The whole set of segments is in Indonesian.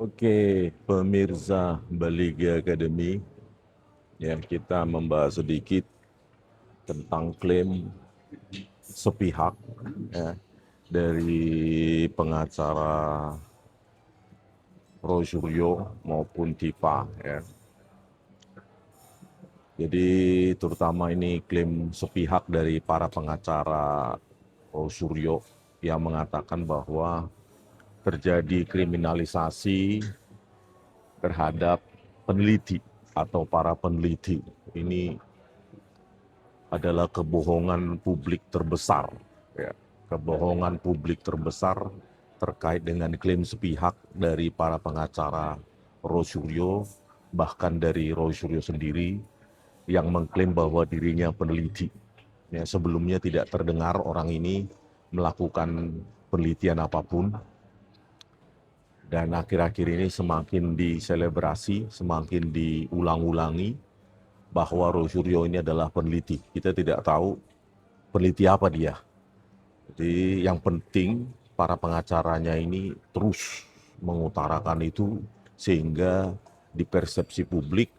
Oke, pemirsa Balige Academy, ya kita membahas sedikit tentang klaim sepihak ya, dari pengacara Roy Suryo maupun Tifa. Ya. Jadi terutama ini klaim sepihak dari para pengacara Roy Suryo yang mengatakan bahwa terjadi kriminalisasi terhadap peneliti atau para peneliti. Ini adalah kebohongan publik terbesar, ya. Kebohongan publik terbesar terkait dengan klaim sepihak dari para pengacara Roy Suryo, bahkan dari Roy Suryo sendiri yang mengklaim bahwa dirinya peneliti. Ya, sebelumnya tidak terdengar orang ini melakukan penelitian apapun, dan akhir-akhir ini semakin diselebrasi, semakin diulang-ulangi bahwa Roy Suryo ini adalah peneliti. Kita tidak tahu peneliti apa dia. Jadi yang penting para pengacaranya ini terus mengutarakan itu sehingga di persepsi publik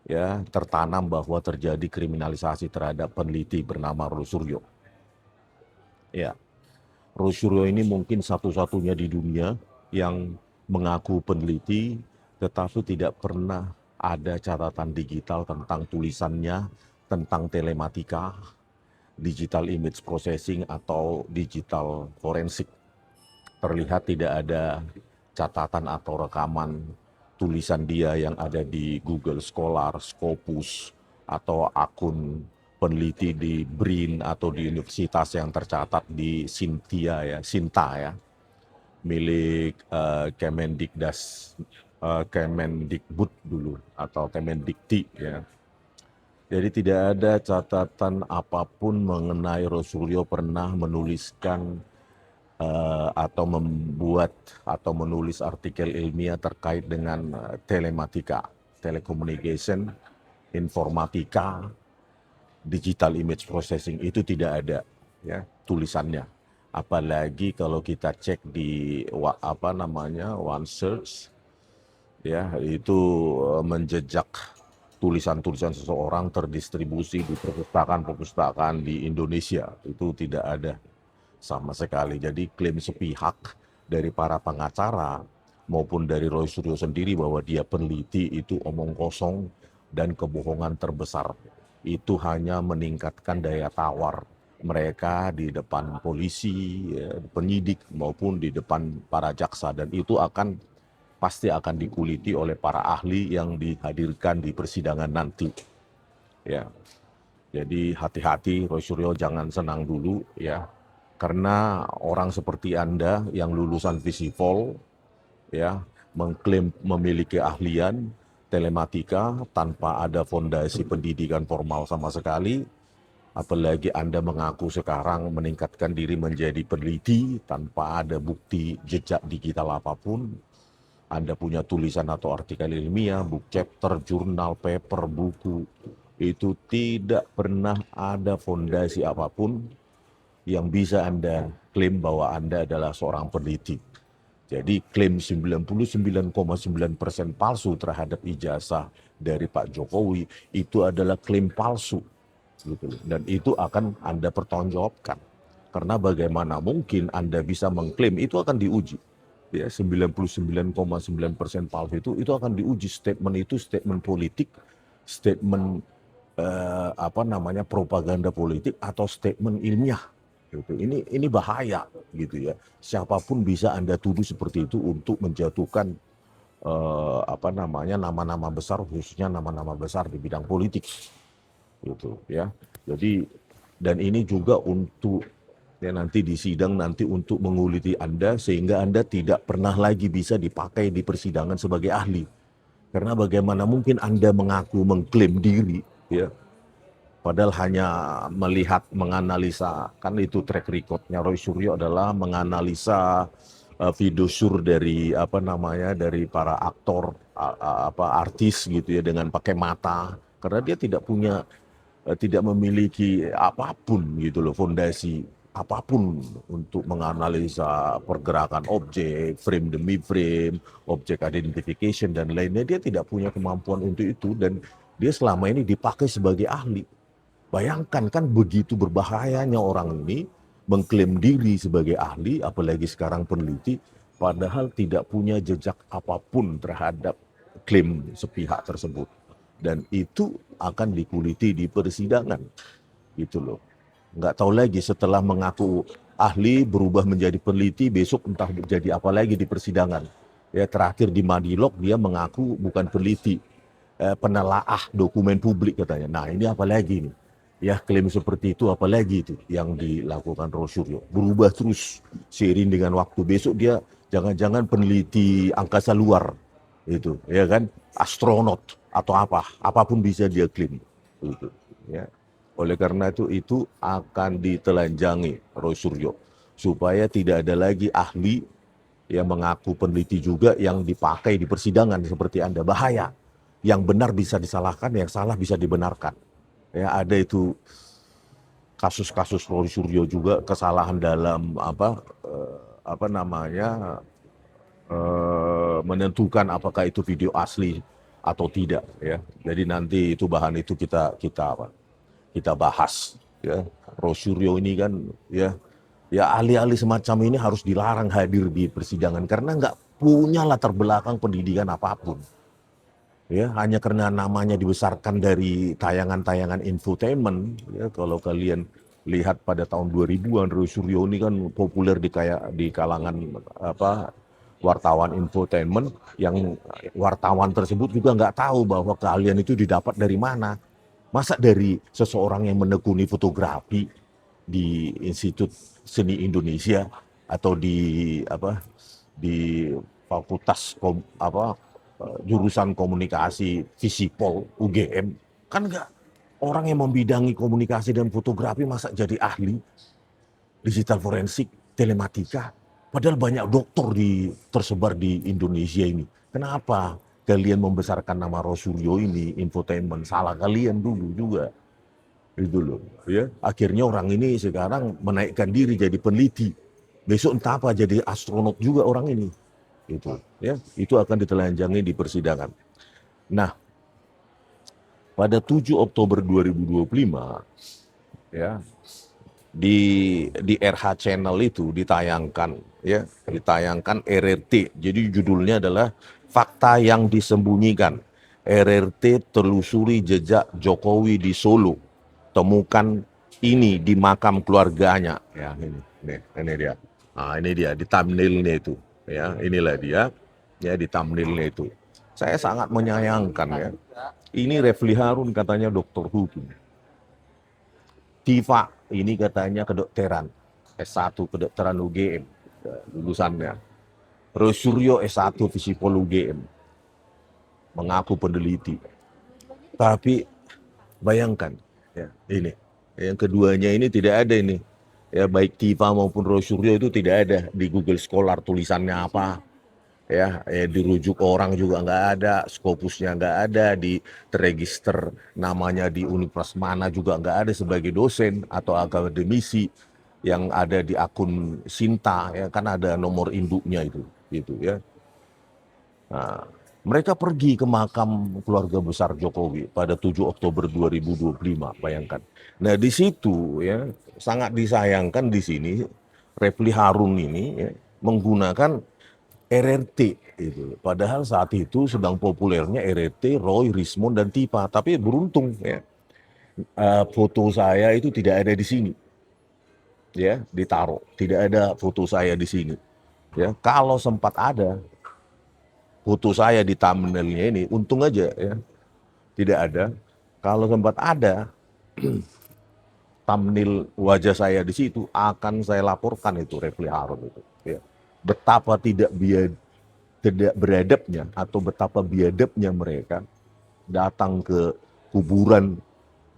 ya tertanam bahwa terjadi kriminalisasi terhadap peneliti bernama Roy Suryo. Ya, Roy Suryo ini mungkin satu-satunya di dunia yang mengaku peneliti tetapi tidak pernah ada catatan digital tentang tulisannya tentang telematika, digital image processing atau digital forensik. Terlihat tidak ada catatan atau rekaman tulisan dia yang ada di Google Scholar, Scopus, atau akun peneliti di BRIN atau di universitas yang tercatat di Sinta ya, milik Kemendikbud dulu atau Kemendikti ya. Jadi tidak ada catatan apapun mengenai Roy Suryo pernah menuliskan atau membuat atau menulis artikel ilmiah terkait dengan telematika, telecommunication, informatika, digital image processing. Itu tidak ada ya tulisannya. Apalagi kalau kita cek di OneSearch ya, itu menjejak tulisan-tulisan seseorang terdistribusi di perpustakaan-perpustakaan di Indonesia. Itu tidak ada sama sekali. Jadi klaim sepihak dari para pengacara maupun dari Roy Suryo sendiri bahwa dia peneliti itu omong kosong dan kebohongan terbesar. Itu hanya meningkatkan daya tawar mereka di depan polisi, ya, penyidik maupun di depan para jaksa, dan itu pasti akan dikuliti oleh para ahli yang dihadirkan di persidangan nanti. Ya, jadi hati-hati Roy Suryo, jangan senang dulu ya. Karena orang seperti Anda yang lulusan Visipol ya mengklaim memiliki ahlian telematika tanpa ada fondasi pendidikan formal sama sekali, apalagi Anda mengaku sekarang meningkatkan diri menjadi peneliti tanpa ada bukti jejak digital apapun. Anda punya tulisan atau artikel ilmiah, book chapter, jurnal, paper, buku, itu tidak pernah ada fondasi apapun yang bisa Anda klaim bahwa Anda adalah seorang peneliti. Jadi klaim 99,9% palsu terhadap ijazah dari Pak Jokowi itu adalah klaim palsu. Gitu. Dan itu akan Anda pertanggungjawabkan. Karena bagaimana mungkin Anda bisa mengklaim, itu akan diuji. Ya, 99,9% palsu itu akan diuji. Statement itu statement politik, statement propaganda politik atau statement ilmiah. Gitu. Ini bahaya gitu ya. Siapapun bisa Anda tuduh seperti itu untuk menjatuhkan nama-nama besar, khususnya nama-nama besar di bidang politik gitu ya. Jadi dan ini juga untuk ya nanti di sidang nanti untuk menguliti Anda sehingga Anda tidak pernah lagi bisa dipakai di persidangan sebagai ahli. Karena bagaimana mungkin Anda mengaku mengklaim diri ya, padahal hanya melihat menganalisa, kan itu track recordnya Roy Suryo adalah menganalisa video sur dari dari para aktor artis gitu ya dengan pakai mata, karena dia tidak memiliki apapun gitu loh fondasi apapun untuk menganalisa pergerakan objek, frame demi frame, objek identification dan lainnya. Dia tidak punya kemampuan untuk itu dan dia selama ini dipakai sebagai ahli. Bayangkan kan begitu berbahayanya orang ini mengklaim diri sebagai ahli, apalagi sekarang peneliti, padahal tidak punya jejak apapun terhadap klaim sepihak tersebut. Dan itu akan dikuliti di persidangan, gitu loh. Nggak tahu lagi setelah mengaku ahli berubah menjadi peneliti, besok entah jadi apa lagi di persidangan. Ya terakhir di Madilog dia mengaku bukan peneliti, penelaah dokumen publik katanya. Nah ini apa lagi nih? Ya klaim seperti itu apalagi itu yang dilakukan Rosuryo. Berubah terus seiring dengan waktu. Besok dia jangan-jangan peneliti angkasa luar itu, ya kan? Astronot atau apapun bisa dia klaim. Itu, ya. Oleh karena itu akan ditelanjangi Rosuryo supaya tidak ada lagi ahli yang mengaku peneliti juga yang dipakai di persidangan seperti Anda. Bahaya. Yang benar bisa disalahkan, yang salah bisa dibenarkan. Ya, ada itu kasus-kasus Roy Suryo juga kesalahan dalam apa namanya menentukan apakah itu video asli atau tidak ya. Jadi nanti itu bahan itu kita bahas ya. Roy Suryo ini kan ya ahli-ahli semacam ini harus dilarang hadir di persidangan karena nggak punya latar belakang pendidikan apapun. Ya, hanya karena namanya dibesarkan dari tayangan-tayangan infotainment, ya kalau kalian lihat pada tahun 2000-an Roy Suryo ini kan populer di kalangan wartawan infotainment yang wartawan tersebut juga nggak tahu bahwa keahlian itu didapat dari mana. Masa dari seseorang yang menekuni fotografi di Institut Seni Indonesia atau di Fakultas jurusan komunikasi Visipol UGM kan enggak, orang yang membidangi komunikasi dan fotografi masa jadi ahli digital forensik telematika padahal banyak doktor tersebar di Indonesia ini. Kenapa kalian membesarkan nama Rosuryo ini infotainment? Salah kalian dulu juga itu loh ya. Akhirnya orang ini sekarang menaikkan diri jadi peneliti, besok entah apa jadi astronot juga orang ini. Itu akan ditelanjangi di persidangan. Nah, pada 7 Oktober 2025 ya di RH Channel itu ditayangkan RRT. Jadi judulnya adalah Fakta yang Disembunyikan. RRT telusuri jejak Jokowi di Solo. Temukan ini di makam keluarganya. Ya, ini dia. Nah, ini dia di thumbnailnya itu. Ya, inilah dia. Ya, di thumbnailnya itu. Saya sangat menyayangkan ya. Ini Refli Harun katanya dokter hukum. Diva ini katanya kedokteran. S1 kedokteran UGM lulusannya. Roy Suryo S1 Visipol UGM. Mengaku peneliti. Tapi bayangkan ya, ini yang keduanya ini tidak ada ini. Ya baik Diva maupun Roy Suryo itu tidak ada di Google Scholar tulisannya apa. Ya dirujuk orang juga nggak ada, Scopusnya nggak ada, di terregister namanya di universitas mana juga nggak ada sebagai dosen atau akademisi. Yang ada di akun Sinta ya kan ada nomor induknya itu gitu ya. Nah, mereka pergi ke makam keluarga besar Jokowi pada 7 Oktober 2025, bayangkan. Nah di situ ya sangat disayangkan di sini Refli Harun ini ya, menggunakan RRT itu. Padahal saat itu sedang populernya RRT, Roy, Rismond dan Tipa. Tapi beruntung ya foto saya itu tidak ada di sini. Ya, ditaruh. Tidak ada foto saya di sini. Ya, kalau sempat ada foto saya di thumbnailnya ini, untung aja ya tidak ada. Kalau sempat ada thumbnail wajah saya di situ, akan saya laporkan itu Refli Harun itu. Ya. Betapa tidak beradabnya atau betapa biadabnya mereka datang ke kuburan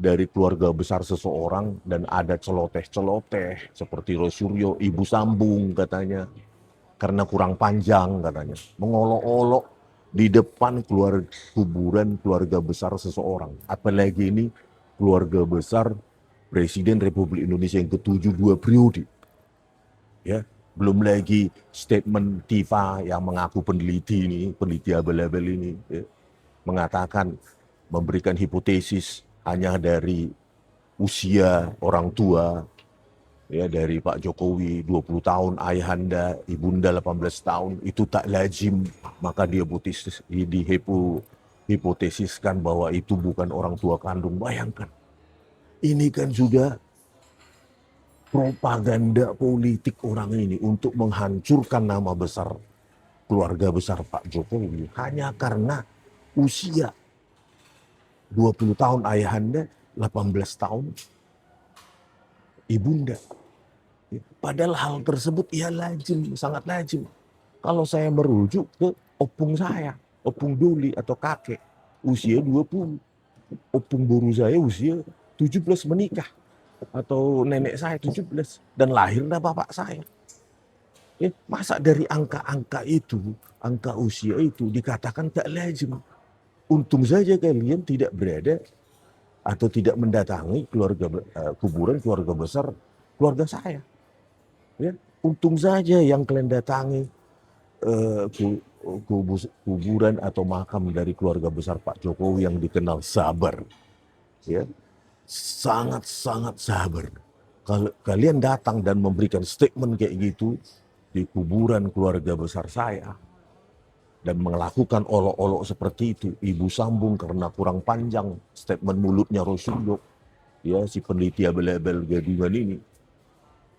dari keluarga besar seseorang dan ada celoteh-celoteh seperti Roy Suryo, ibu sambung katanya, karena kurang panjang katanya, mengolok-olok di depan kuburan keluarga besar seseorang. Apalagi ini keluarga besar Presiden Republik Indonesia yang ke-7 2 periode. Ya, belum lagi statement Tifa yang mengaku peneliti ini, peneliti abal-abal ini, ya, mengatakan memberikan hipotesis hanya dari usia orang tua, ya, dari Pak Jokowi 20 tahun, ayahanda, ibunda 18 tahun, itu tak lazim, maka dia hipotesiskan bahwa itu bukan orang tua kandung. Bayangkan, ini kan sudah propaganda politik orang ini untuk menghancurkan nama besar keluarga besar Pak Jokowi hanya karena usia 20 tahun ayahanda, 18 tahun ibunda. Padahal hal tersebut ya lazim, sangat lazim. Kalau saya merujuk ke opung saya, opung Doli atau kakek, usia 20. Opung boru saya usia 17 menikah. Atau nenek saya 17 dan lahirlah bapak saya. Ya, masa dari angka-angka itu, angka usia itu dikatakan tak lazim. Untung saja kalian tidak berada atau tidak mendatangi kuburan keluarga besar keluarga saya. Ya, untung saja yang kalian datangi kuburan atau makam dari keluarga besar Pak Jokowi yang dikenal sabar. Ya, sangat-sangat sabar. Kalau kalian datang dan memberikan statement kayak gitu di kuburan keluarga besar saya dan melakukan olok-olok seperti itu, ibu sambung karena kurang panjang statement mulutnya Rosulyo, ya, si peneliti abal-abal gadungan ini,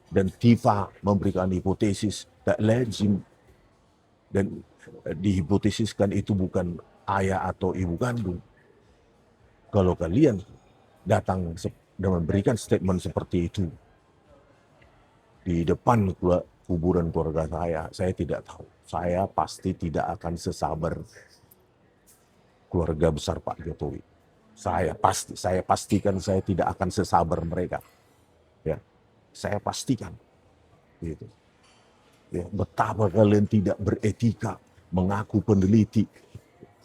dan Tifa memberikan hipotesis tak lazim dan dihipotesiskan itu bukan ayah atau ibu kandung. Kalau kalian datang dan memberikan statement seperti itu di depan kuburan keluarga saya tidak tahu. Saya pasti tidak akan sesabar keluarga besar Pak Jokowi. Saya pastikan saya tidak akan sesabar mereka. Ya, saya pastikan. Gitu. Ya, betapa kalian tidak beretika, mengaku peneliti.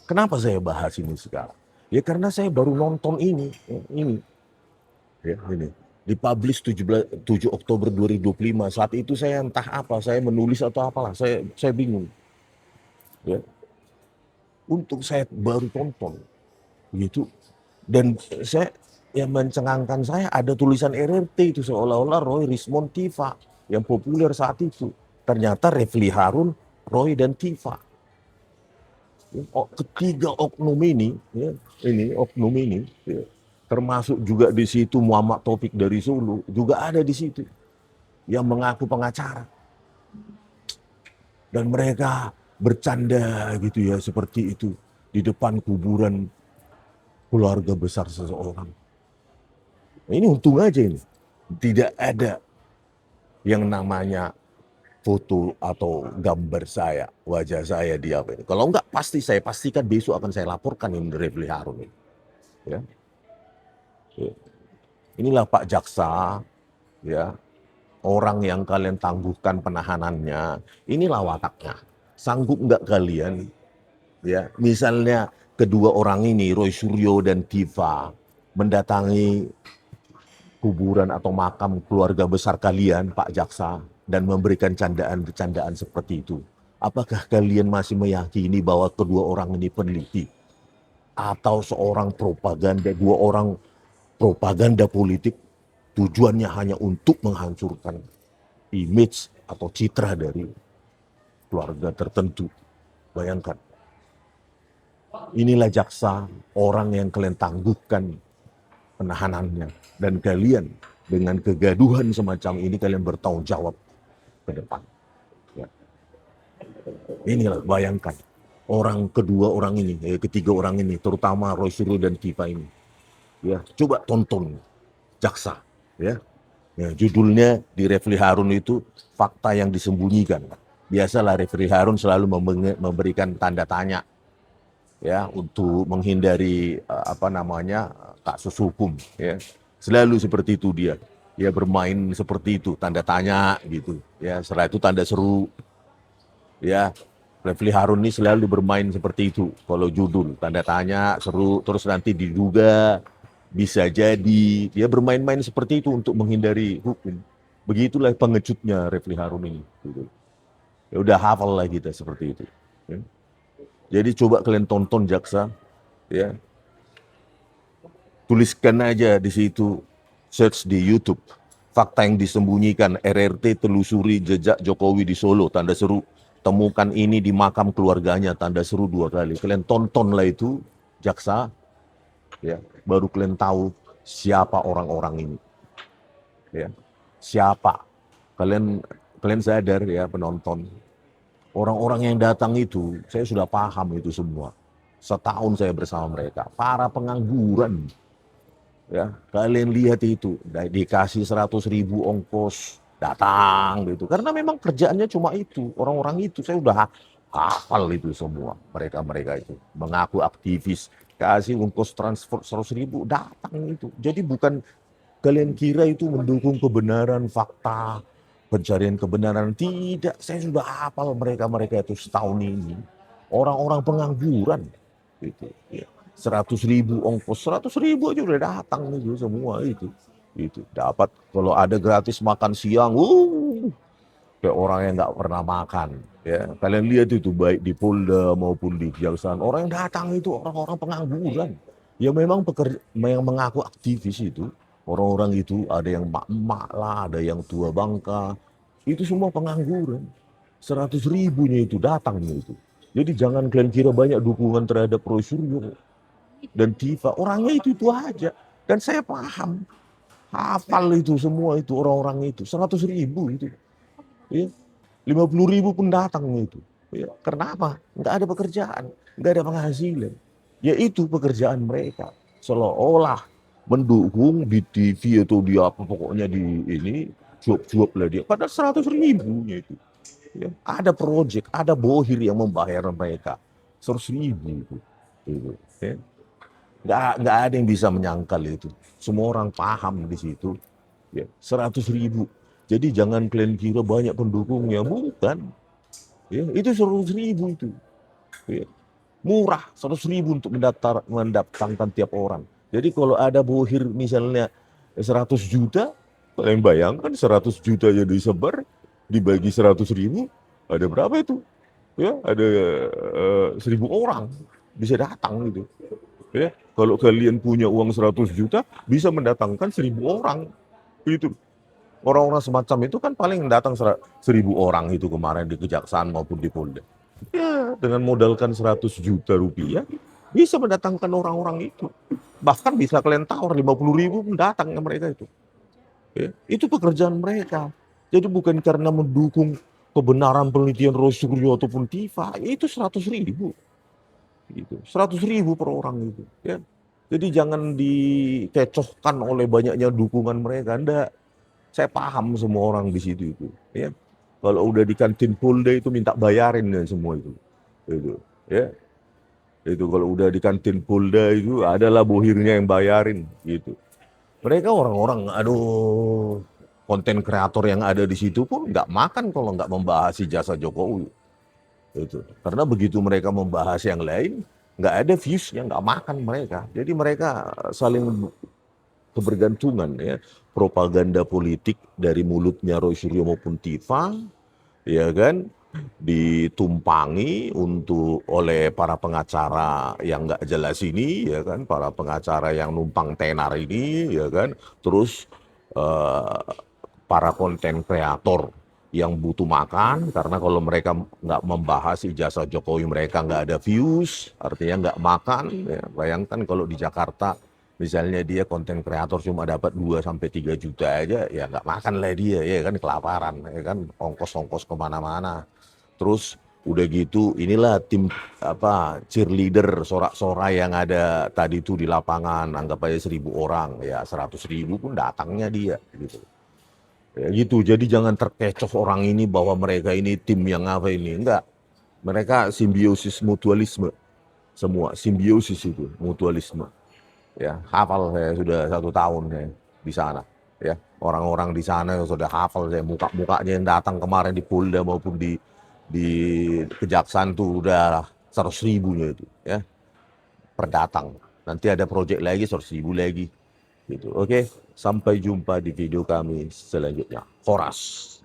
Kenapa saya bahas ini sekarang? Ya karena saya baru nonton ini. Ya, ini. Dipublish 7 Oktober 2025. Saat itu saya entah apa, saya menulis atau apalah, saya bingung. Ya. Untuk saya baru tonton. Gitu. Dan saya yang mencengangkan saya ada tulisan RRT itu seolah-olah Roy Rismond Tifa yang populer saat itu. Ternyata Refli Harun, Roy dan Tifa. Ketiga oknum ini, ya, oknum ini, ya, termasuk juga di situ Muhammad Taufik dari Solo juga ada di situ yang mengaku pengacara. Dan mereka bercanda gitu ya seperti itu di depan kuburan keluarga besar seseorang. Nah, ini untung aja ini tidak ada yang namanya foto atau gambar saya, wajah saya di apa ini. Kalau enggak pasti saya pastikan besok akan saya laporkan ini Refli Harun ini. Ya. Inilah Pak Jaksa, ya, orang yang kalian tangguhkan penahanannya. Inilah wataknya. Sanggup enggak kalian, ya, misalnya kedua orang ini, Roy Suryo dan Tifa, mendatangi kuburan atau makam keluarga besar kalian, Pak Jaksa, dan memberikan candaan-candaan seperti itu. Apakah kalian masih meyakini bahwa kedua orang ini peneliti? Atau seorang propaganda, dua orang propaganda politik tujuannya hanya untuk menghancurkan image atau citra dari keluarga tertentu? Bayangkan. Inilah jaksa, orang yang kalian tangguhkan penahanannya. Dan kalian dengan kegaduhan semacam ini kalian bertanggung jawab ke depan. Ya. Inilah bayangkan kedua orang ini, ketiga orang ini, terutama Roy Suryo dan Tifa ini. Ya, coba tonton jaksa. Ya. Ya, judulnya di Refli Harun itu fakta yang disembunyikan. Biasalah Refli Harun selalu memberikan tanda tanya, ya, untuk menghindari kasus hukum, ya. Selalu seperti itu dia bermain seperti itu, tanda tanya gitu, ya. Setelah itu tanda seru, ya. Refli Harun ini selalu bermain seperti itu. Kalau judul tanda tanya seru, terus nanti diduga, Bisa jadi dia bermain-main seperti itu untuk menghindari hukum. Begitulah pengejutnya Refli Harun ini. Gitu. Ya udah hafal lah kita seperti itu. Ya. Jadi coba kalian tonton jaksa, ya tuliskan aja di situ, search di YouTube, fakta yang disembunyikan RRT telusuri jejak Jokowi di Solo, tanda seru, temukan ini di makam keluarganya, tanda seru 2 kali. Kalian tontonlah itu, jaksa, ya, baru kalian tahu siapa orang-orang ini, ya, siapa. Kalian kalian sadar ya penonton, orang-orang yang datang itu, saya sudah paham itu semua. Setahun saya bersama mereka, para pengangguran. Ya, kalian lihat itu, dikasih 100.000 ongkos datang gitu. Karena memang kerjaannya cuma itu, orang-orang itu saya udah hafal itu semua. Mereka-mereka itu mengaku aktivis, kasih ongkos transport 100.000 datang itu. Jadi bukan kalian kira itu mendukung kebenaran, fakta, pencarian kebenaran. Tidak, saya sudah hafal mereka-mereka itu setahun ini. Orang-orang pengangguran gitu. Ya. 100.000 ongkos, 100.000 aja udah datang itu semua itu dapat kalau ada gratis makan siang, kayak orang yang nggak pernah makan. Ya, kalian lihat itu baik di Polda maupun di Kejaksaan, orang yang datang itu orang-orang pengangguran. Ya memang pekerja, yang mengaku aktivis itu, orang-orang itu ada yang emak-emak lah, ada yang tua bangka, itu semua pengangguran. 100.000-nya itu datangnya itu. Jadi jangan kalian kira banyak dukungan terhadap Roy Suryo dan Tifa, orangnya itu aja. Dan saya paham, hafal itu semua itu orang-orang itu, 100.000 itu. Ya. 50.000 pun datang itu. Ya. Karena apa? Nggak ada pekerjaan, nggak ada penghasilan. Ya itu pekerjaan mereka. Seolah-olah mendukung di TV atau di apa pokoknya di ini cuap-cuap lah dia. Padahal 100.000-nya itu. Ya. Ada proyek, ada bohir yang membayar mereka 100.000 itu. Itu. Ya. Nggak ada yang bisa menyangkal itu. Semua orang paham di situ. Ya, 100.000. Jadi jangan kalian kira banyak pendukungnya, bukan. Ya, itu 100.000 itu. Ya. Murah 100.000 untuk mendatangkan tiap orang. Jadi kalau ada bohir misalnya 100 juta, kalian bayangkan 100 juta jadi disebar, dibagi 100.000, ada berapa itu? Ya, ada 1.000 orang bisa datang gitu. Ya, kalau kalian punya uang 100 juta, bisa mendatangkan 1.000 orang. Itu. Orang-orang semacam itu kan paling datang 1.000 orang itu kemarin di Kejaksaan maupun di Polda. Ya, dengan modalkan 100 juta rupiah, bisa mendatangkan orang-orang itu. Bahkan bisa kalian tawar 50.000 pun datang ke mereka itu. Ya, itu pekerjaan mereka. Jadi bukan karena mendukung kebenaran penelitian Roy Suryo ataupun Tifa, itu 100.000. Gitu. 100.000 per orang itu. Ya. Jadi jangan dikecohkan oleh banyaknya dukungan mereka. Enggak. Saya paham semua orang di situ itu. Ya. Kalau udah di kantin Polda itu minta bayarin ya semua itu. Itu. Ya. Itu kalau udah di kantin Polda itu adalah bohirnya yang bayarin gitu. Mereka orang-orang, aduh, konten kreator yang ada di situ pun nggak makan kalau nggak membahas jasa Jokowi. Itu. Karena begitu mereka membahas yang lain, nggak ada viewsnya, nggak makan mereka. Jadi mereka saling kebergantungan ya. Propaganda politik dari mulutnya Roy Suryo maupun Tifa, ya kan, ditumpangi untuk oleh para pengacara yang nggak jelas ini, ya kan, para pengacara yang numpang tenar ini, ya kan, terus eh, para konten kreator yang butuh makan karena kalau mereka nggak membahas ijazah Jokowi mereka nggak ada views, artinya nggak makan. Ya. Bayangkan kalau di Jakarta misalnya dia konten kreator cuma dapat 2 sampai 3 juta aja, ya nggak makan lah dia, ya kan kelaparan, ya kan ongkos-ongkos kemana-mana. Terus udah gitu inilah tim apa cheerleader sorak-sorai yang ada tadi itu di lapangan, anggap aja 1.000 orang, ya 100.000 pun datangnya dia gitu. Ya gitu, jadi jangan terkecoh orang ini bahwa mereka ini tim yang apa ini. Enggak, mereka simbiosis mutualisme. Semua simbiosis itu, mutualisme. Ya, hafal saya sudah 1 tahun saya di sana. Ya, orang-orang di sana sudah hafal saya, muka-mukanya yang datang kemarin di Polda maupun di Kejaksaan tuh udah 100.000-nya itu. Ya, per datang. Nanti ada proyek lagi 100.000 lagi. Gitu. Oke, sampai jumpa di video kami selanjutnya. Horas.